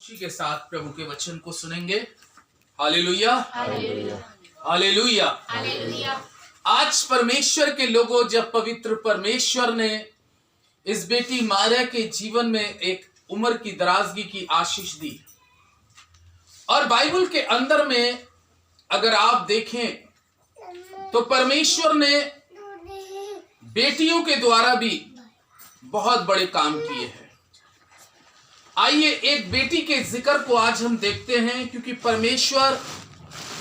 खुशी के साथ प्रभु के वचन को सुनेंगे। Hallelujah, hallelujah, hallelujah, hallelujah. आज परमेश्वर के लोगों, जब पवित्र परमेश्वर ने इस बेटी मारिया के जीवन में एक उम्र की दराजगी की आशीष दी, और बाइबल के अंदर में अगर आप देखें तो परमेश्वर ने बेटियों के द्वारा भी बहुत बड़े काम किए हैं। आइए एक बेटी के जिक्र को आज हम देखते हैं, क्योंकि परमेश्वर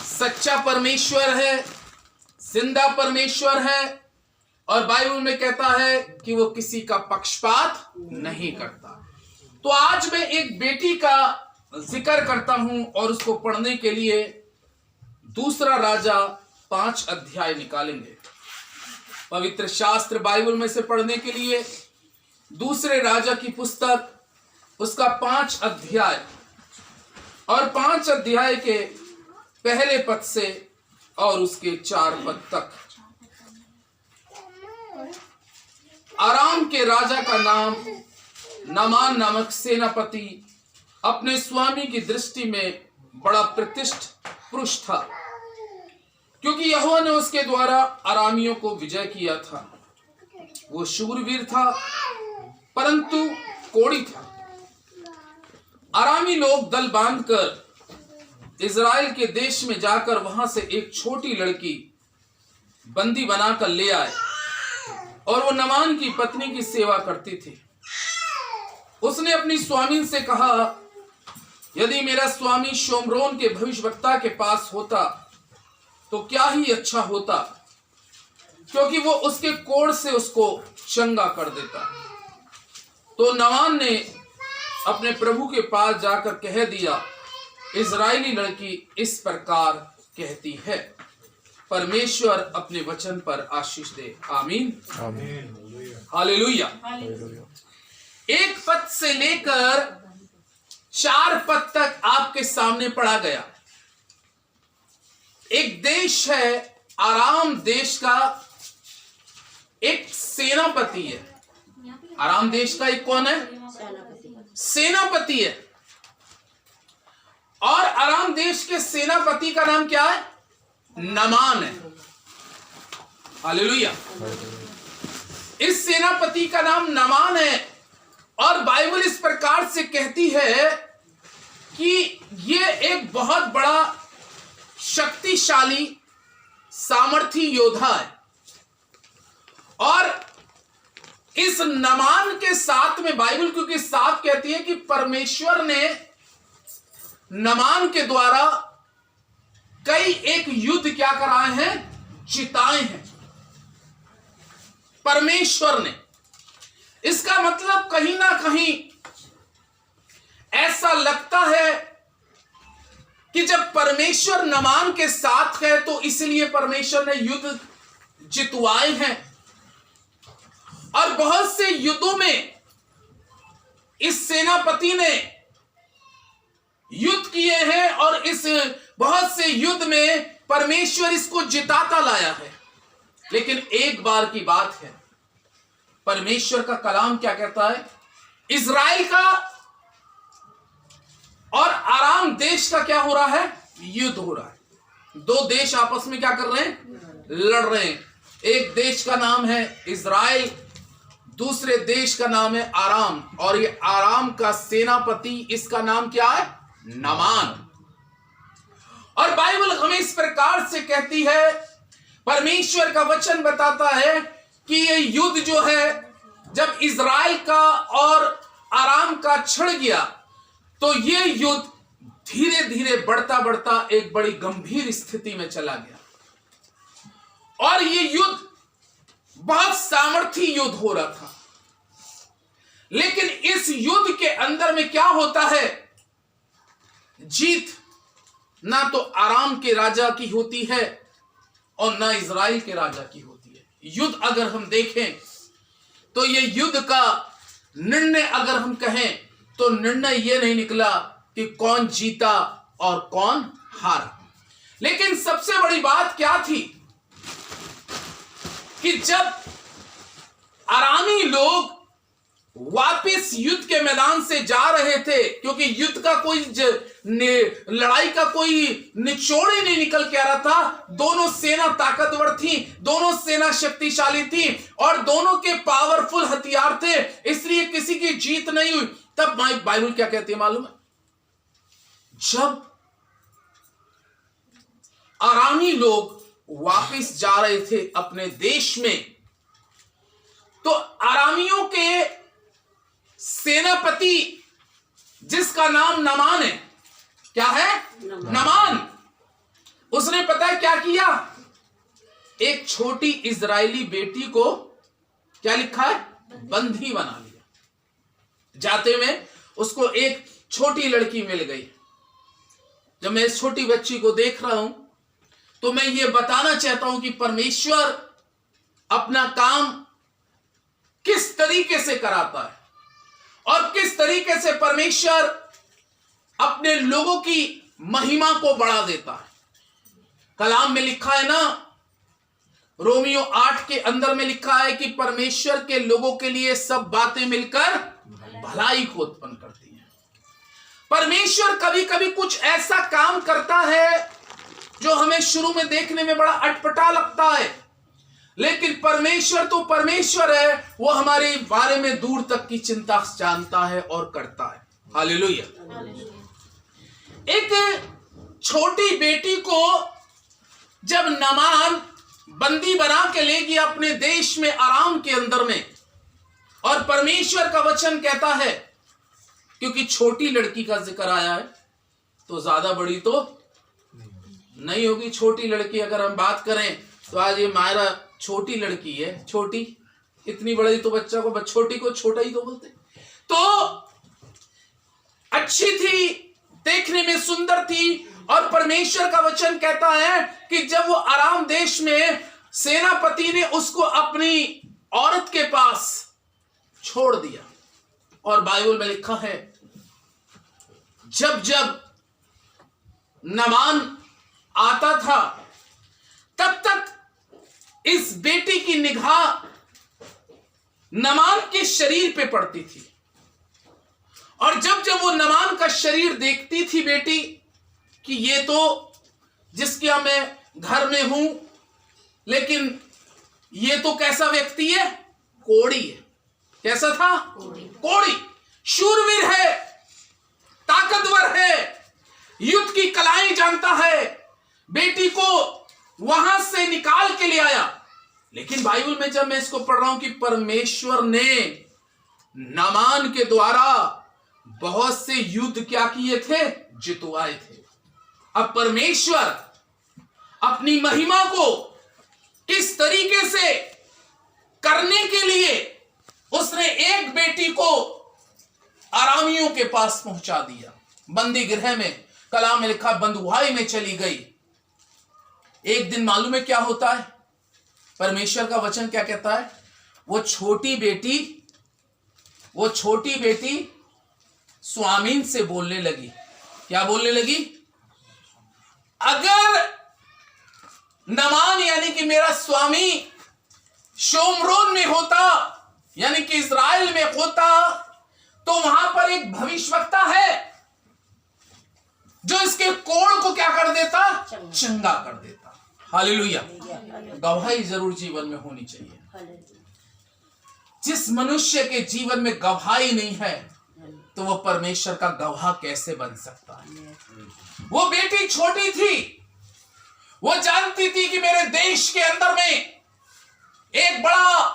सच्चा परमेश्वर है, जिंदा परमेश्वर है, और बाइबल में कहता है कि वो किसी का पक्षपात नहीं करता। तो आज मैं एक बेटी का जिक्र करता हूं और उसको पढ़ने के लिए दूसरा राजा 5 अध्याय निकालेंगे। पवित्र शास्त्र बाइबल में से पढ़ने के लिए दूसरे राजा की पुस्तक, उसका 5 अध्याय और 5 अध्याय के पहले पद से और उसके 4 पद तक। आराम के राजा का नाम नामान नामक सेनापति अपने स्वामी की दृष्टि में बड़ा प्रतिष्ठित पुरुष था, क्योंकि यहोवा ने उसके द्वारा अरामियों को विजय किया था। वो शूरवीर था परंतु कोढ़ी था। अरामी लोग दल बांधकर इज़राइल के देश में जाकर वहां से एक छोटी लड़की बंदी बनाकर ले आए, और वो नामान की पत्नी की सेवा करती थी। उसने अपनी स्वामी से कहा, यदि मेरा स्वामी शोमरोन के भविष्यवक्ता के पास होता तो क्या ही अच्छा होता, क्योंकि वो उसके कोढ़ से उसको चंगा कर देता। तो नामान ने अपने प्रभु के पास जाकर कह दिया, इज़राइली लड़की इस प्रकार कहती है। परमेश्वर अपने वचन पर आशीष दे। आमीन, आमीन, हालेलुया। एक पद से लेकर 4 पद तक आपके सामने पढ़ा गया। एक देश है, आराम देश का एक सेनापति है। आराम देश का एक कौन है? सेनापति है। और आराम देश के सेनापति का नाम क्या है? नामान है। हालेलुया। इस सेनापति का नाम नामान है, और बाइबल इस प्रकार से कहती है कि ये एक बहुत बड़ा शक्तिशाली सामर्थी योद्धा है। और इस नामान के साथ में बाइबल क्योंकि साफ कहती है कि परमेश्वर ने नामान के द्वारा कई एक युद्ध क्या कराए हैं? जिताए हैं परमेश्वर ने। इसका मतलब कहीं ना कहीं ऐसा लगता है कि जब परमेश्वर नामान के साथ है तो इसलिए परमेश्वर ने युद्ध जितवाए हैं। और बहुत से युद्धों में इस सेनापति ने युद्ध किए हैं, और इस बहुत से युद्ध में परमेश्वर इसको जिताता लाया है। लेकिन एक बार की बात है, परमेश्वर का कलाम क्या कहता है? इज़राइल का और आराम देश का क्या हो रहा है? युद्ध हो रहा है। 2 देश आपस में क्या कर रहे हैं? लड़ रहे हैं। एक देश का नाम है इज़राइल, दूसरे देश का नाम है आराम, और ये आराम का सेनापति, इसका नाम क्या है? नामान। और बाइबल हमें इस प्रकार से कहती है, परमेश्वर का वचन बताता है कि ये युद्ध जो है, जब इज़राइल का और आराम का छिड़ गया तो ये युद्ध धीरे धीरे बढ़ता बढ़ता एक बड़ी गंभीर स्थिति में चला गया। और ये युद्ध बहुत सामर्थी युद्ध हो रहा था। लेकिन इस युद्ध के अंदर में क्या होता है? जीत ना तो आराम के राजा की होती है और ना इज़राइल के राजा की होती है। युद्ध अगर हम देखें तो ये युद्ध का निर्णय अगर हम कहें तो निर्णय ये नहीं निकला कि कौन जीता और कौन हारा। लेकिन सबसे बड़ी बात क्या थी कि जब आरामी लोग वापिस युद्ध के मैदान से जा रहे थे, क्योंकि युद्ध का कोई लड़ाई का कोई निचोड़ ही नहीं निकल के आ रहा था। दोनों सेना ताकतवर थी, दोनों सेना शक्तिशाली थी और दोनों के पावरफुल हथियार थे, इसलिए किसी की जीत नहीं हुई। तब बाइबल क्या कहती है मालूम है? जब अरामी लोग वापिस जा रहे थे अपने देश में, तो अरामियों के सेनापति जिसका नाम नमान है, क्या है? नमान। उसने पता है क्या किया? एक छोटी इजरायली बेटी को क्या लिखा है? बंदी बना लिया। जाते में उसको एक छोटी लड़की मिल गई। जब मैं इस छोटी बच्ची को देख रहा हूं तो मैं ये बताना चाहता हूं कि परमेश्वर अपना काम किस तरीके से कराता है और किस तरीके से परमेश्वर अपने लोगों की महिमा को बढ़ा देता है। कलाम में लिखा है ना, रोमियो 8 के अंदर में लिखा है कि परमेश्वर के लोगों के लिए सब बातें मिलकर भलाई को उत्पन्न करती हैं। परमेश्वर कभी कभी कुछ ऐसा काम करता है जो हमें शुरू में देखने में बड़ा अटपटा लगता है, लेकिन परमेश्वर तो परमेश्वर है, वो हमारे बारे में दूर तक की चिंता जानता है और करता है। हालेलुया। एक छोटी बेटी को जब नामान बंदी बना के ले गया अपने देश में आराम के अंदर में, और परमेश्वर का वचन कहता है, क्योंकि छोटी लड़की का जिक्र आया है तो ज्यादा बड़ी तो नहीं होगी। छोटी लड़की अगर हम बात करें तो आज ये मायरा छोटी लड़की है, छोटी, इतनी बड़ी तो बच्चा को, छोटी को छोटा ही तो बोलते। तो अच्छी थी, देखने में सुंदर थी, और परमेश्वर का वचन कहता है कि जब वो आराम देश में सेनापति ने उसको अपनी औरत के पास छोड़ दिया, और बाइबल में लिखा है जब जब नामान आता था तब तक इस बेटी की निगाह नामान के शरीर पे पड़ती थी, और जब जब वो नामान का शरीर देखती थी बेटी कि ये तो जिसके मैं घर में हूं, लेकिन ये तो कैसा व्यक्ति है? कोढ़ी है। कैसा था? कोढ़ी। शूरवीर है, ताकतवर है, युद्ध की कलाएं जानता है। बेटी को वहां से निकाल के ले आया। लेकिन बाइबल में जब मैं इसको पढ़ रहा हूं कि परमेश्वर ने नामान के द्वारा बहुत से युद्ध क्या किए थे? जितवाए थे। अब परमेश्वर अपनी महिमा को किस तरीके से करने के लिए उसने एक बेटी को आरामियों के पास पहुंचा दिया, बंदी गृह में। कलाम में लिखा बंधुआई में चली गई। एक दिन मालूम है क्या होता है? परमेश्वर का वचन क्या कहता है? वो छोटी बेटी स्वामीन से बोलने लगी। क्या बोलने लगी? अगर नामान यानी कि मेरा स्वामी शोमरोन में होता, यानी कि इज़राइल में होता, तो वहां पर एक भविष्यवक्ता है जो इसके कोढ़ को क्या कर देता? चंगा कर देता। हालेलुया। गवाही जरूर जीवन में होनी चाहिए। जिस मनुष्य के जीवन में गवाही नहीं है तो वह परमेश्वर का गवाह कैसे बन सकता है? वो बेटी छोटी थी, वो जानती थी कि मेरे देश के अंदर में एक बड़ा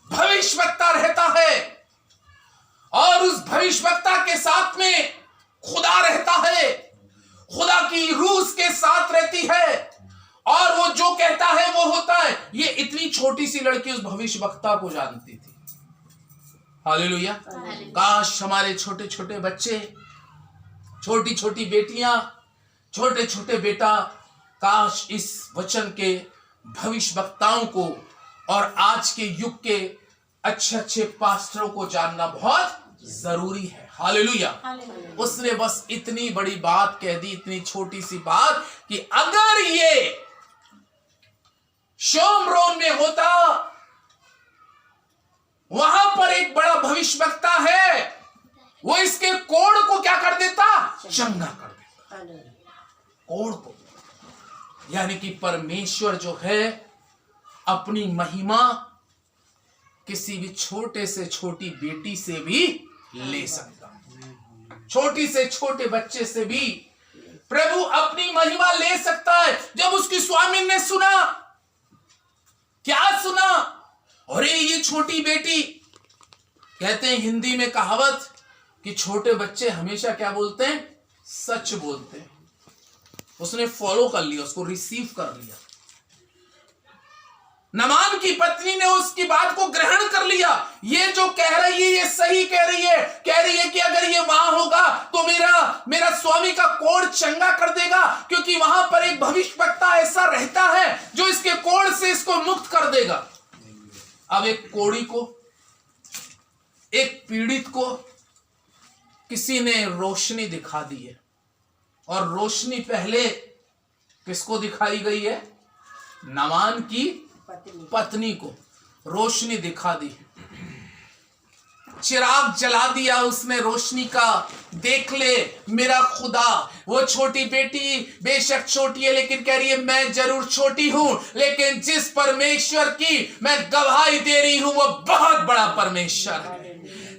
भविष्यवक्ता रहता है, और उस भविष्यवक्ता के साथ में खुदा रहता है, खुदा की रूह उसके साथ रहती है, और वो जो कहता है वो होता है। ये इतनी छोटी सी लड़की उस भविष्यवक्ता को जानती थी। हालेलुया। काश हमारे छोटे छोटे बच्चे, छोटी छोटी बेटियां, छोटे छोटे बेटा, काश इस वचन के भविष्यवक्ताओं को और आज के युग के अच्छे अच्छे पास्टरों को जानना बहुत जरूरी है। हालेलुया। उसने बस इतनी बड़ी बात कह दी, इतनी छोटी सी बात, कि अगर ये शोमरोन में होता, वहां पर एक बड़ा भविष्यवक्ता है, वो इसके कोढ़ को क्या कर देता? चंगा कर देता। कोढ़ को, यानी कि परमेश्वर जो है अपनी महिमा किसी भी छोटे से छोटी बेटी से भी ले सकता, छोटी से छोटे बच्चे से भी प्रभु अपनी महिमा ले सकता है। जब उसकी स्वामी ने सुना, क्या सुना? अरे ये छोटी बेटी, कहते हैं हिंदी में कहावत कि छोटे बच्चे हमेशा क्या बोलते हैं? सच बोलते हैं। उसने फॉलो कर लिया, उसको रिसीव कर लिया। नामान की पत्नी ने उसकी बात को ग्रहण कर लिया। ये जो कह रही है ये सही कह रही है कि अगर ये वहां होगा तो मेरा स्वामी का कोढ़ चंगा कर देगा, क्योंकि वहां पर एक भविष्यवक्ता ऐसा रहता है जो इसके कोढ़ से इसको मुक्त कर देगा। अब एक कोढ़ी को, एक पीड़ित को किसी ने रोशनी दिखा दी है, और रोशनी पहले किसको दिखाई गई है? नामान की पत्नी को रोशनी दिखा दी, चिराग जला दिया उसने रोशनी का। देख ले मेरा खुदा, वो छोटी बेटी बेशक छोटी है लेकिन कह रही है मैं जरूर छोटी हूं, लेकिन जिस परमेश्वर की मैं गवाही दे रही हूं वो बहुत बड़ा परमेश्वर है।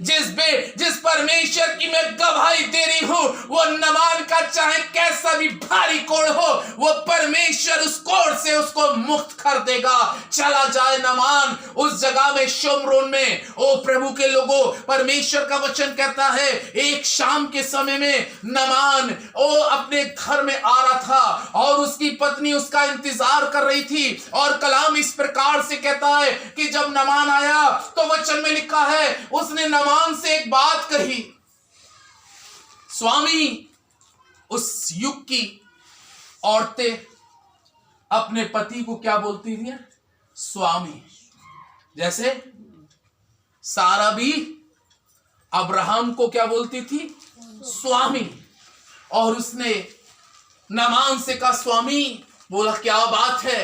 जिस परमेश्वर की मैं गवाही दे रही हूं वो नामान का चाहे कैसा भी भारी कोढ़ हो, वो परमेश्वर उस कोढ़ से उसको मुक्त कर देगा। चला जाए नामान उस जगह में, शोमरोन में। ओ प्रभु के लोगों, परमेश्वर का वचन कहता है एक शाम के समय में नामान अपने घर में आ रहा था और उसकी पत्नी उसका इंतजार कर रही थी। और कलाम इस प्रकार से कहता है कि जब नामान आया तो वचन में लिखा है उसने नामान से एक बात कही। स्वामी, उस युग की औरतें अपने पति को क्या बोलती थी? स्वामी। जैसे सारा भी अब्राहम को क्या बोलती थी? स्वामी। और उसने नामान से कहा स्वामी। बोला क्या बात है?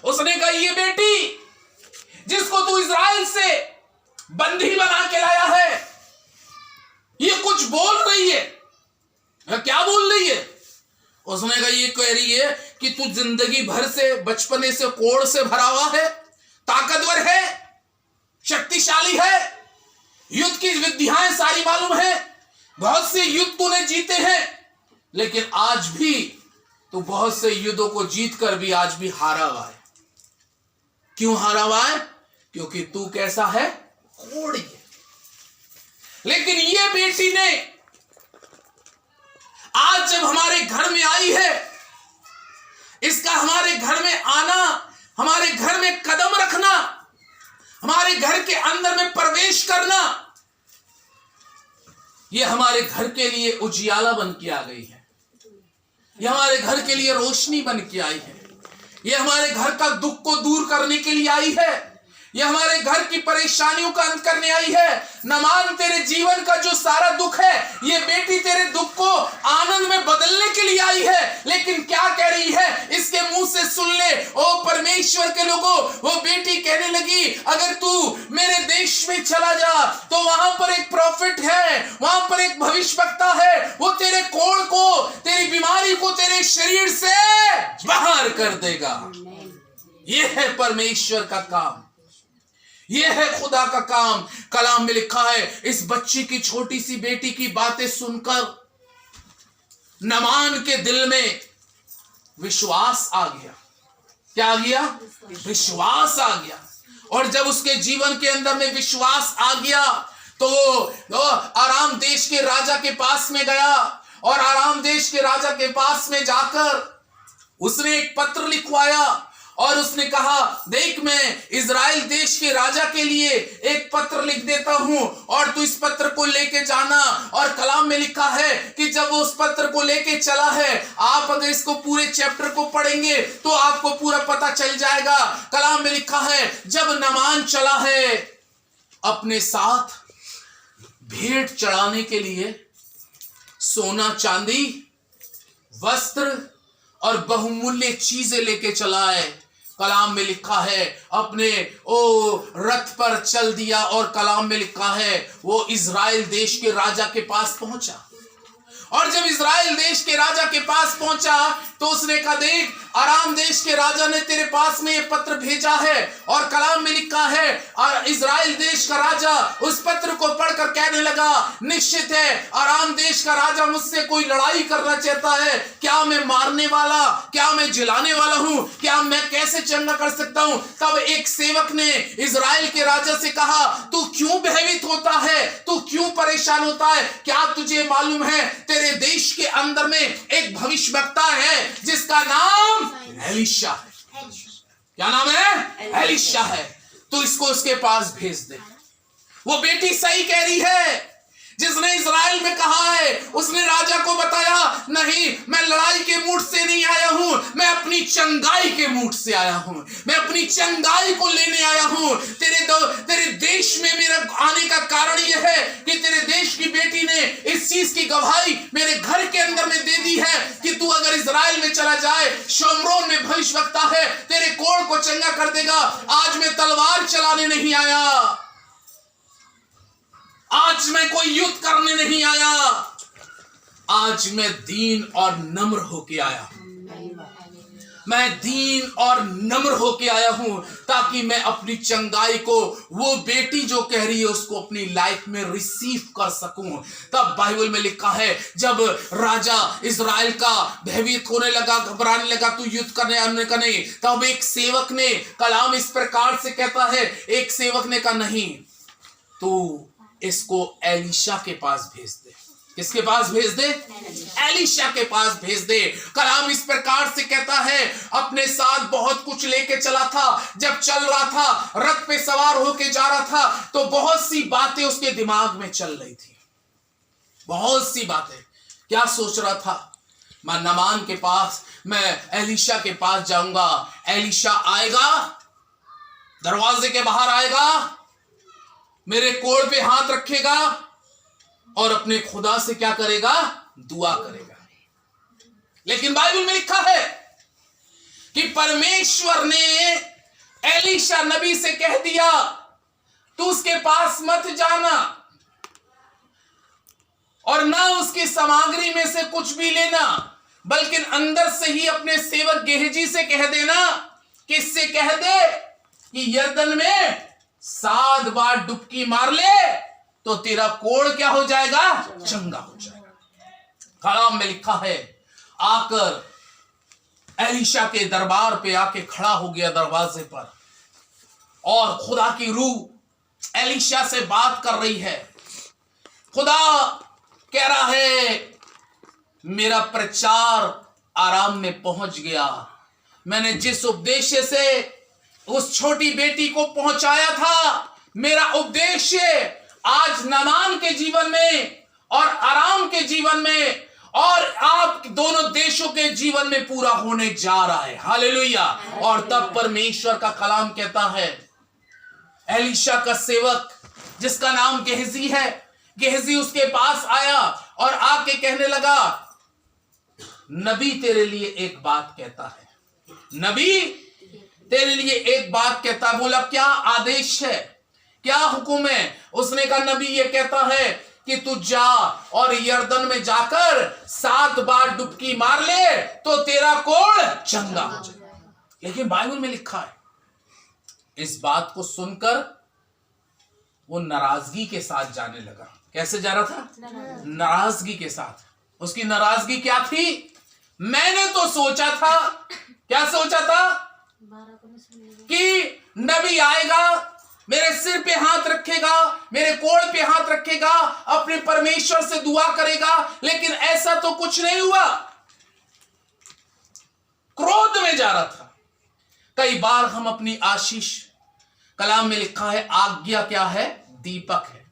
उसने कहा ये बेटी जिसको तू इज़राइल से बंदी बना के लाया है, ये कुछ बोल रही है। क्या बोल रही है? उसने कहा ये कह रही है कि तू जिंदगी भर से बचपने से कोढ़ से भरा हुआ है, ताकतवर है, शक्तिशाली है, युद्ध की विद्याएं सारी मालूम है, बहुत से युद्ध तूने जीते हैं, लेकिन आज भी तू बहुत से युद्धों को जीत कर भी आज भी हारा हुआ है। क्यों हारा हुआ है? क्योंकि तू कैसा है? कोढ़ी है। लेकिन ये बेटी ने आज जब हमारे घर में आई है, इसका हमारे घर में आना, हमारे घर में कदम रखना, हमारे घर के अंदर में प्रवेश करना, ये हमारे घर के लिए उजियाला बन के आ गई है। ये हमारे घर के लिए रोशनी बन के आई है। ये हमारे घर का दुख को दूर करने के लिए आई है। ये हमारे घर की परेशानियों का अंत करने आई है। नामान, तेरे जीवन का जो सारा दुख है, ये बेटी तेरे दुख को आनंद में बदलने के लिए आई है। लेकिन क्या कह रही है? इसके मुंह से सुन ले ओ परमेश्वर के लोगों। वो बेटी कहने लगी अगर तू मेरे देश में चला जा तो वहां पर एक प्रॉफिट है, वहां पर एक भविष्यवक्ता है, वो तेरे कोढ़ को, तेरी बीमारी को तेरे शरीर से बाहर कर देगा। ये है परमेश्वर का काम, ये है खुदा का काम। कलाम में लिखा है इस बच्ची की, छोटी सी बेटी की बातें सुनकर नामान के दिल में विश्वास आ गया। क्या आ गया? विश्वास आ गया। और जब उसके जीवन के अंदर में विश्वास आ गया तो वो आराम देश के राजा के पास में गया, और आराम देश के राजा के पास में जाकर उसने एक पत्र लिखवाया और उसने कहा देख मैं इज़राइल देश के राजा के लिए एक पत्र लिख देता हूं और तू इस पत्र को लेके जाना। और कलाम में लिखा है कि जब वो उस पत्र को लेके चला है, आप अगर इसको पूरे चैप्टर को पढ़ेंगे तो आपको पूरा पता चल जाएगा। कलाम में लिखा है जब नामान चला है अपने साथ भेंट चढ़ाने के लिए सोना चांदी वस्त्र और बहुमूल्य चीजें लेके चला है। कलाम में लिखा है अपने ओ रथ पर चल दिया, और कलाम में लिखा है वो इजराइल देश के राजा के पास पहुंचा। और जब इजराइल देश के राजा के पास पहुंचा तो उसने कहा, देख आराम देश के राजा ने तेरे पास में ये पत्र भेजा है। और कलाम में लिखा है और इजराइल देश का राजा उस पत्र को पढ़कर कहने लगा, निश्चित है आराम देश का राजा मुझसे कोई लड़ाई करना चाहता है। क्या मैं मारने वाला, क्या मैं जिलाने वाला हूं, क्या मैं कैसे चंगा कर सकता हूं? तब एक सेवक ने इजराइल के राजा से कहा, तू क्यों भयभीत होता है, तू क्यों परेशान होता है? क्या तुझे मालूम है तेरे देश के अंदर में एक भविष्यवक्ता है जिसका नाम एलीशा है। क्या नाम है? एलीशा है। तो इसको उसके पास भेज दे। वो बेटी सही कह रही है, जिसने इजराइल में कहा है, उसने राजा को बताया, नहीं मैं लड़ाई के मूड से नहीं आया हूं, मैं अपनी चंगाई के मूड से आया हूं, मैं अपनी चंगाई को लेने आया हूं। तेरे देश में मेरा आने का कारण यह है कि तेरे देश की बेटी ने इस चीज की गवाही मेरे घर के अंदर में दे दी है कि तू अगर इजराइल में चला जाए, शोमरोन में भविष्यवक्ता है, तेरे कोढ़ को चंगा कर देगा। आज मैं तलवार चलाने नहीं आया, आज मैं कोई युद्ध करने नहीं आया, आज मैं दीन और नम्र होके आया हूं। मैं दीन और नम्र होके आया हूं ताकि मैं अपनी चंगाई को, वो बेटी जो कह रही है उसको अपनी लाइफ में रिसीव कर सकूं। तब बाइबल में लिखा है जब राजा इजराइल का भयभीत होने लगा, घबराने लगा, तू युद्ध करने आने का नहीं, तब एक सेवक ने, कलाम इस प्रकार से कहता है, एक सेवक ने कहा, नहीं तू इसको एलीशा के पास भेज दे। किसके पास भेज दे? एलीशा के पास भेज दे। कलाम इस प्रकार से कहता है, अपने साथ बहुत कुछ लेके चला था। जब चल रहा था, रथ पे सवार होके जा रहा था, तो बहुत सी बातें उसके दिमाग में चल रही थी, बहुत सी बातें। क्या सोच रहा था? मैं नामान के पास, मैं एलीशा के पास जाऊंगा, एलीशा आएगा, दरवाजे के बाहर आएगा, मेरे कोढ़ पे हाथ रखेगा और अपने खुदा से क्या करेगा? दुआ करेगा। लेकिन बाइबल में लिखा है कि परमेश्वर ने एलीशा नबी से कह दिया, तू उसके पास मत जाना और ना उसकी सामग्री में से कुछ भी लेना, बल्कि अंदर से ही अपने सेवक गेहजी से कह देना, किससे कह दे कि यरदन में 7 बार डुबकी मार ले तो तेरा कोढ़ क्या हो जाएगा? चंगा हो जाएगा। कलाम में लिखा है, आकर एलीशा के दरबार पे आके खड़ा हो गया दरवाजे पर, और खुदा की रूह एलीशा से बात कर रही है। खुदा कह रहा है, मेरा प्रचार आराम में पहुंच गया। मैंने जिस उपदेश से उस छोटी बेटी को पहुंचाया था, मेरा उद्देश्य आज नामान के जीवन में और आराम के जीवन में और आप दोनों देशों के जीवन में पूरा होने जा रहा है। हालेलुया। और तब परमेश्वर का कलाम कहता है, एलीशा का सेवक जिसका नाम गेहजी है, गेहजी उसके पास आया और आके कहने लगा, नबी तेरे लिए एक बात कहता है, नबी तेरे लिए एक बात कहता है। बोला, क्या आदेश है, क्या हुक्म है? उसने कहा, नबी ये कहता है कि तू जा और यरदन में जाकर 7 बार डुबकी मार ले तो तेरा कोढ़ चंगा हो जाए। लेकिन बाइबल में लिखा है, इस बात को सुनकर वो नाराजगी के साथ जाने लगा। कैसे जा रहा था? नाराजगी के साथ। उसकी नाराजगी क्या थी? मैंने तो सोचा था, क्या सोचा था? कि नबी आएगा, मेरे सिर पे हाथ रखेगा, मेरे कोढ़ पे हाथ रखेगा, अपने परमेश्वर से दुआ करेगा, लेकिन ऐसा तो कुछ नहीं हुआ। क्रोध में जा रहा था। कई बार हम अपनी आशीष, कलाम में लिखा है, आज्ञा क्या है? दीपक है।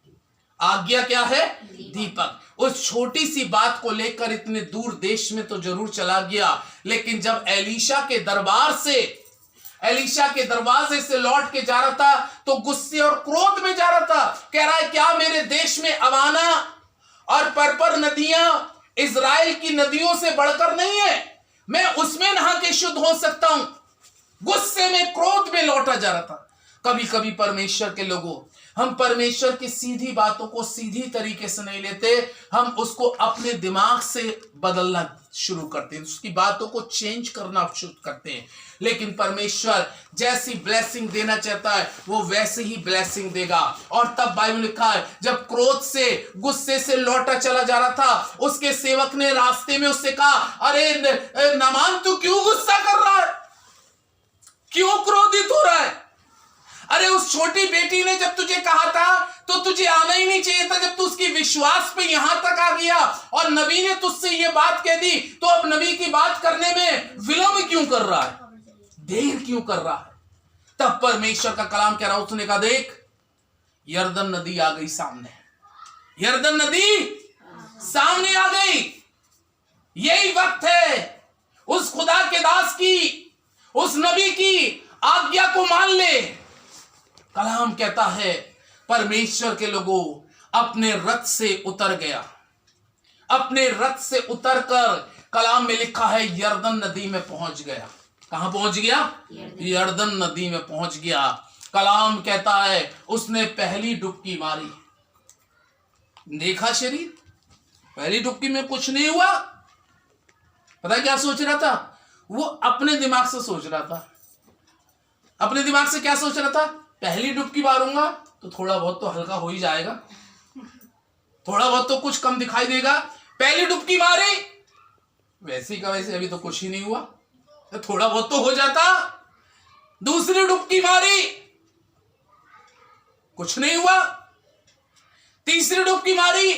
आज्ञा क्या है? दीपक। उस छोटी सी बात को लेकर इतने दूर देश में तो जरूर चला गया, लेकिन जब एलीशा के दरबार से, एलीशा के दरवाजे से लौट के जा रहा था तो गुस्से और क्रोध में जा रहा था। कह रहा है, क्या मेरे देश में अवाना और परपर नदियां इजराइल की नदियों से बढ़कर नहीं है? मैं उसमें नहा के शुद्ध हो सकता हूं। गुस्से में, क्रोध में लौटा जा रहा था। कभी कभी परमेश्वर के लोगों, हम परमेश्वर की सीधी बातों को सीधी तरीके से नहीं लेते, हम उसको अपने दिमाग से बदलना शुरू करते हैं, उसकी बातों को चेंज करना शुरू करते हैं। लेकिन परमेश्वर जैसी ब्लेसिंग देना चाहता है वो वैसे ही ब्लेसिंग देगा। और तब बाइबल लिखा है, जब क्रोध से, गुस्से से लौटा चला जा रहा था, उसके सेवक ने रास्ते में उससे कहा, अरे नामान तू क्यों गुस्सा कर रहा है, क्यों क्रोधित हो रहा है? अरे उस छोटी बेटी ने जब तुझे कहा था तो तुझे आना ही नहीं चाहिए था, जब तू उसकी विश्वास पे यहां तक आ गया और नबी ने तुझसे ये बात कह दी, तो अब नबी की बात करने में विलंब क्यों कर रहा है, देर क्यों कर रहा है? तब परमेश्वर का कलाम कह रहा, उसने कहा, देख यरदन नदी आ गई सामने, यरदन नदी सामने आ गई, यही वक्त है उस खुदा के दास की, उस नबी की आज्ञा को मान ले। कलाम कहता है परमेश्वर के लोगों अपने रथ से उतर गया, अपने रथ से उतरकर, कलाम में लिखा है यरदन नदी में पहुंच गया। कहां पहुंच गया? यरदन नदी में पहुंच गया। कलाम कहता है उसने पहली डुबकी मारी, देखा शरीर, पहली डुबकी में कुछ नहीं हुआ। पता क्या सोच रहा था? वो अपने दिमाग से सोच रहा था। अपने दिमाग से क्या सोच रहा था? पहली डुबकी मारूंगा तो थोड़ा बहुत तो हल्का हो ही जाएगा, थोड़ा बहुत तो कुछ कम दिखाई देगा। पहली डुबकी मारी, वैसे का वैसे अभी तो कुछ ही नहीं हुआ, तो थोड़ा बहुत तो हो जाता। दूसरी डुबकी मारी, कुछ नहीं हुआ। तीसरी डुबकी मारी,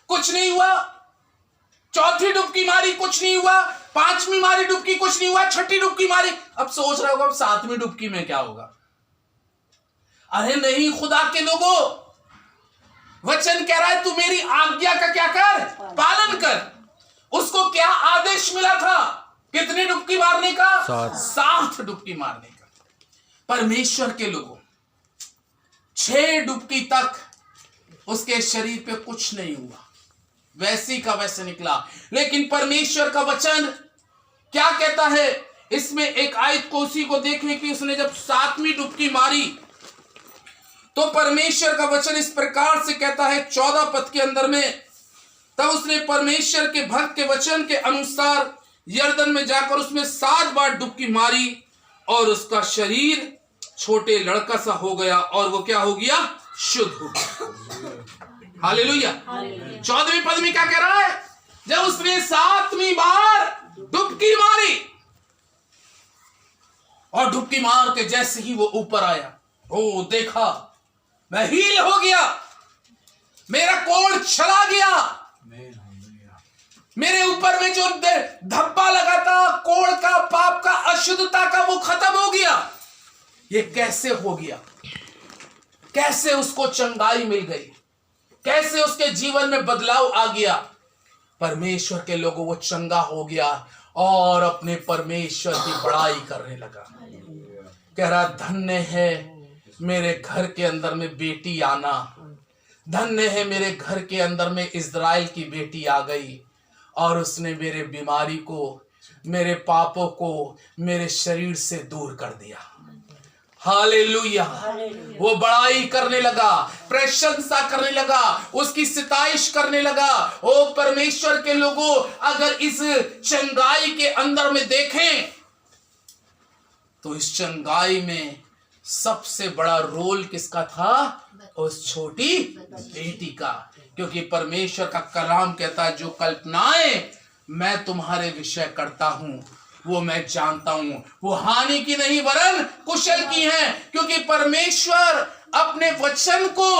कुछ नहीं हुआ। चौथी डुबकी मारी, कुछ नहीं हुआ। पांचवी मारी डुबकी, कुछ नहीं हुआ। छठी डुबकी मारी, अब सोच रहा होगा अब सातवीं डुबकी में क्या होगा। अरे नहीं, खुदा के लोगों, वचन कह रहा है तू मेरी आज्ञा का क्या कर, पालन कर। उसको क्या आदेश मिला था? कितनी डुबकी मारने का? 7 डुबकी मारने का। परमेश्वर के लोगों, 6 डुबकी तक उसके शरीर पे कुछ नहीं हुआ, वैसी का वैसे निकला। लेकिन परमेश्वर का वचन क्या कहता है? इसमें एक आयत को उसी को देखने की, उसने जब 7वीं डुबकी मारी तो परमेश्वर का वचन इस प्रकार से कहता है 14 पद के अंदर में, तब उसने परमेश्वर के भक्त के वचन के अनुसार यरदन में जाकर उसमें 7 बार डुबकी मारी और उसका शरीर छोटे लड़का सा हो गया और वो क्या हो गया? शुद्ध हो गया। हालेलुया। 14वें पद में क्या कह रहा है? जब उसने 7वीं बार डुबकी मारी और डुबकी मार के जैसे ही वो ऊपर आया, ओ देखा मैं हील हो गया, मेरा कोढ़ चला गया, मेरे ऊपर में जो धब्बा लगा था कोढ़ का, पाप का, अशुद्धता का, वो खत्म हो गया। ये कैसे हो गया? कैसे उसको चंगाई मिल गई? कैसे उसके जीवन में बदलाव आ गया? परमेश्वर के लोगों, वो चंगा हो गया और अपने परमेश्वर की बड़ाई करने लगा। कह रहा धन्य है मेरे घर के अंदर में बेटी आना, धन्य है मेरे घर के अंदर में इज़राइल की बेटी आ गई और उसने मेरे बीमारी को, मेरे पापों को मेरे शरीर से दूर कर दिया। हालेलुया। वो बड़ाई करने लगा, प्रशंसा करने लगा, उसकी सिताइश करने लगा। ओ परमेश्वर के लोगों, अगर इस चंगाई के अंदर में देखें तो इस चंगाई में सबसे बड़ा रोल किसका था? उस छोटी बेटी का। क्योंकि परमेश्वर का कलाम कहता है जो कल्पनाएं मैं तुम्हारे विषय करता हूं वो मैं जानता हूं, वो हानि की नहीं वरन कुशल की है। क्योंकि परमेश्वर अपने वचन को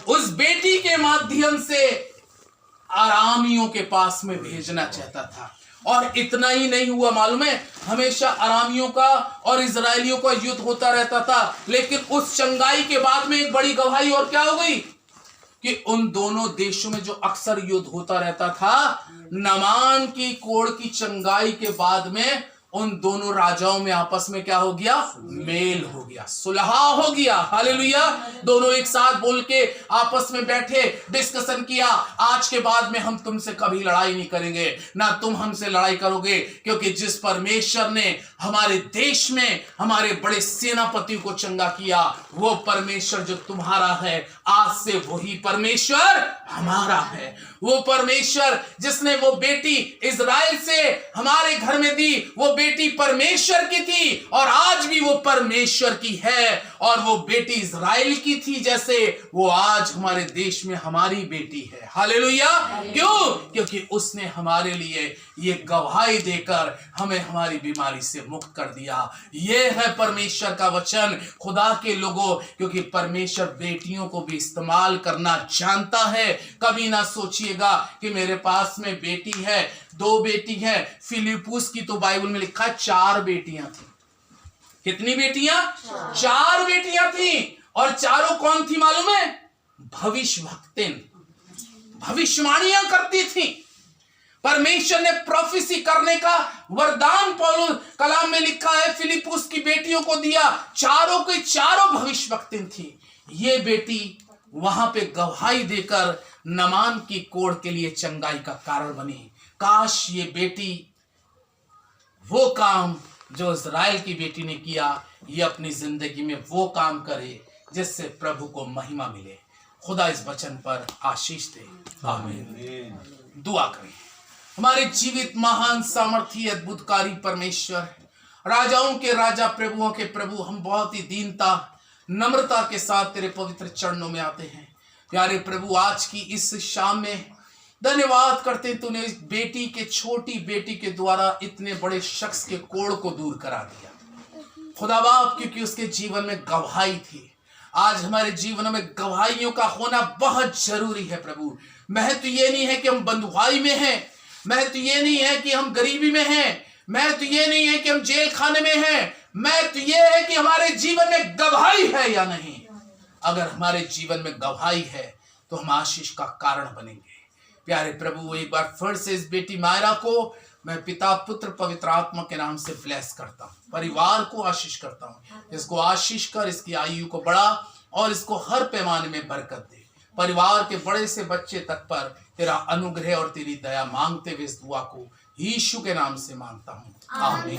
उस बेटी के माध्यम से आरामियों के पास में भेजना चाहता था। और इतना ही नहीं हुआ, मालूम है, हमेशा अरामियों का और इजराइलियों का युद्ध होता रहता था। लेकिन उस चंगाई के बाद में एक बड़ी गवाही और क्या हो गई कि उन दोनों देशों में जो अक्सर युद्ध होता रहता था, नामान की कोढ़ की चंगाई के बाद में उन दोनों राजाओं में आपस में क्या हो गया? मेल हो गया, सुलह हो गया। हालेलुया। दोनों एक साथ बोल के आपस में बैठे, डिस्कशन किया, आज के बाद में हम तुमसे कभी लड़ाई नहीं करेंगे, ना तुम हमसे लड़ाई करोगे, क्योंकि जिस परमेश्वर ने हमारे देश में हमारे बड़े सेनापति को चंगा किया, वो परमेश्वर जो तुम्हारा है, आज से वही परमेश्वर हमारा है। वो परमेश्वर जिसने वो बेटी इज़राइल से हमारे घर में दी, वो बेटी परमेश्वर की थी और आज भी वो परमेश्वर की है। और वो बेटी इज़राइल की थी, जैसे वो आज हमारे देश में हमारी बेटी है। हालेलुया। क्यों? क्योंकि उसने हमारे लिए ये गवाही देकर हमें हमारी बीमारी से मुक्त कर दिया। ये है परमेश्वर का वचन खुदा के लोगों, क्योंकि परमेश्वर बेटियों को भी इस्तेमाल करना जानता है। कभी ना सोचिएगा कि मेरे पास में बेटी है, 2 बेटी है। फिलिप्पुस की तो बाइबल में लिखा है 4 बेटियां थी। कितनी बेटियां? 4 बेटियां थी। और चारों कौन थी मालूम है? भविष्यवक्तिन, भविष्यवाणियां करती थी। परमेश्वर ने प्रोफेसी करने का वरदान पौलुस कलाम में लिखा है, फिलिप्पुस की बेटियों को दिया। चारों के चारों भविष्यवक्तिन थी। ये बेटी वहां पे गवाही देकर नमान की कोढ़ के लिए चंगाई का कारण बनी। काश ये बेटी वो काम जो इज़राइल की बेटी ने किया, ये अपनी जिंदगी में वो काम करे जिससे प्रभु को महिमा मिले। खुदा इस वचन पर आशीष दे। आमीन। दुआ करें। हमारे जीवित महान सामर्थी अद्भुतकारी परमेश्वर, राजाओं के राजा, प्रभुओं के प्रभु, हम बहुत ही दीनता नम्रता के साथ तेरे पवित्र चरणों में आते हैं। प्यारे प्रभु, आज की इस शाम में धन्यवाद करते, तूने इस बेटी के, छोटी बेटी के द्वारा इतने बड़े शख्स के कोढ़ को दूर करा दिया खुदा बाप, क्योंकि उसके जीवन में गवाही थी। आज हमारे जीवन में गवाहियों का होना बहुत जरूरी है प्रभु। महत्व ये नहीं है कि हम बंधुआई में हैं, महत्व ये नहीं है कि हम गरीबी में हैं, महत्व ये नहीं है कि हम जेल खाने में हैं, महत्व ये है कि हमारे जीवन में गवाही है या नहीं। अगर हमारे जीवन में गवाही है तो हम आशीष का कारण बनेंगे। प्यारे प्रभु, एक बार फिर से इस बेटी मायरा को मैं पिता, पुत्र, पवित्र आत्मा के नाम से ब्लेस करता हूँ। परिवार को आशीष करता हूँ। इसको आशीष कर, इसकी आयु को बढ़ा और इसको हर पैमाने में बरकत दे। परिवार के बड़े से बच्चे तक पर तेरा अनुग्रह और तेरी दया मांगते हुए इस दुआ को यीशु के नाम से मांगता हूँ। आमीन।